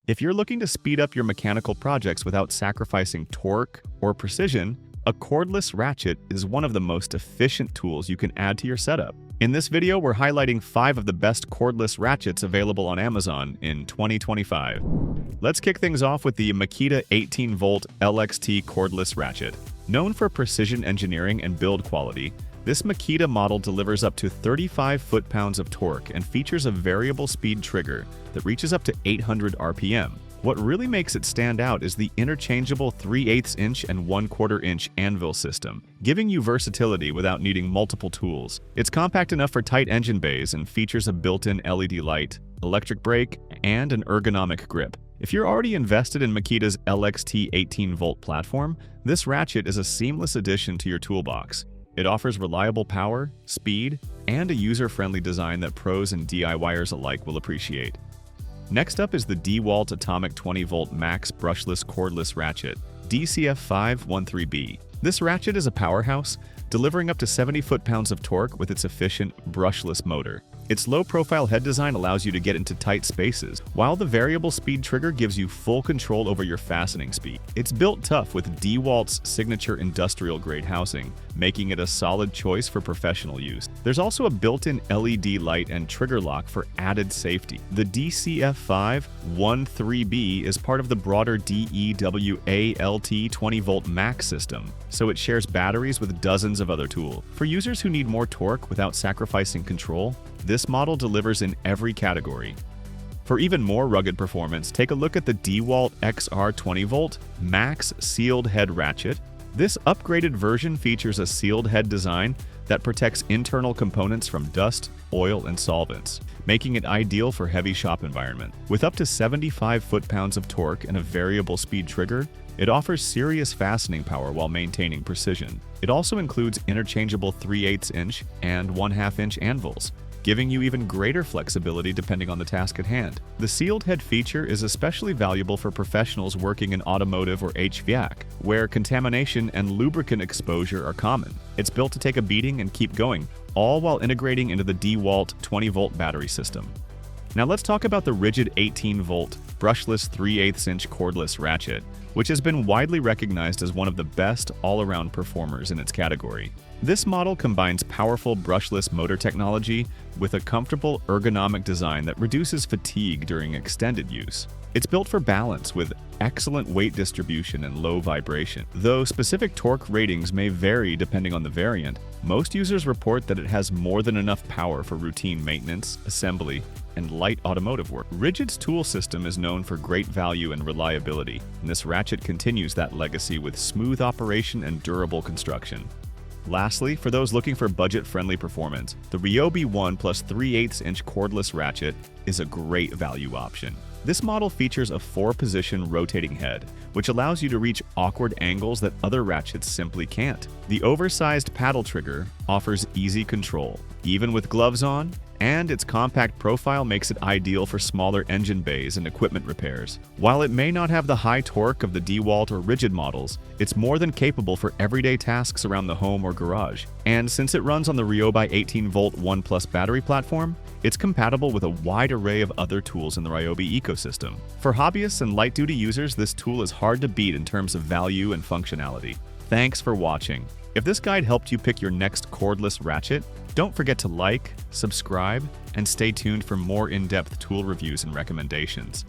If you're looking to speed up your mechanical projects without sacrificing torque or precision, a cordless ratchet is one of the most efficient tools you can add to your setup. In this video, we're highlighting 5 of the best cordless ratchets available on Amazon in 2025. Let's kick things off with the Makita 18-volt LXT cordless ratchet. Known for precision engineering and build quality, this Makita model delivers up to 35 foot-pounds of torque and features a variable speed trigger that reaches up to 800 RPM. What really makes it stand out is the interchangeable 3/8 inch and 1/4 inch anvil system, giving you versatility without needing multiple tools. It's compact enough for tight engine bays and features a built-in LED light, electric brake, and an ergonomic grip. If you're already invested in Makita's LXT 18-volt platform, this ratchet is a seamless addition to your toolbox. It offers reliable power, speed, and a user-friendly design that pros and DIYers alike will appreciate. Next up is the DEWALT Atomic 20-volt Max Brushless Cordless Ratchet, DCF513B. This ratchet is a powerhouse, delivering up to 70 foot-pounds of torque with its efficient brushless motor. Its low-profile head design allows you to get into tight spaces, while the variable speed trigger gives you full control over your fastening speed. It's built tough with DEWALT's signature industrial-grade housing, making it a solid choice for professional use. There's also a built-in LED light and trigger lock for added safety. The DCF513B is part of the broader DEWALT 20-volt Max system, so it shares batteries with dozens of other tools. For users who need more torque without sacrificing control, this model delivers in every category. For even more rugged performance, take a look at the DEWALT XR 20-volt Max Sealed Head Ratchet. This upgraded version features a sealed head design that protects internal components from dust, oil, and solvents, making it ideal for heavy shop environment. With up to 75 foot-pounds of torque and a variable speed trigger, it offers serious fastening power while maintaining precision. It also includes interchangeable 3/8 inch and 1/2 inch anvils, giving you even greater flexibility depending on the task at hand. The sealed head feature is especially valuable for professionals working in automotive or HVAC, where contamination and lubricant exposure are common. It's built to take a beating and keep going, all while integrating into the DEWALT 20-volt battery system. Now let's talk about the Ridgid 18-volt brushless 3/8 inch cordless ratchet, which has been widely recognized as one of the best all-around performers in its category. This model combines powerful brushless motor technology with a comfortable ergonomic design that reduces fatigue during extended use. It's built for balance with excellent weight distribution and low vibration. Though specific torque ratings may vary depending on the variant, most users report that it has more than enough power for routine maintenance, assembly, and light automotive work. Ridgid's tool system is known for great value and reliability, and this ratchet continues that legacy with smooth operation and durable construction. Lastly, for those looking for budget-friendly performance, the Ryobi 1 plus 3/8 inch cordless ratchet is a great value option. This model features a 4-position rotating head, which allows you to reach awkward angles that other ratchets simply can't. The oversized paddle trigger offers easy control, even with gloves on, and its compact profile makes it ideal for smaller engine bays and equipment repairs. While it may not have the high torque of the DEWALT or Ridgid models, it's more than capable for everyday tasks around the home or garage. And since it runs on the Ryobi 18-volt 1+ battery platform, it's compatible with a wide array of other tools in the Ryobi ecosystem. For hobbyists and light-duty users, this tool is hard to beat in terms of value and functionality. Thanks for watching. If this guide helped you pick your next cordless ratchet, don't forget to like, subscribe, and stay tuned for more in-depth tool reviews and recommendations.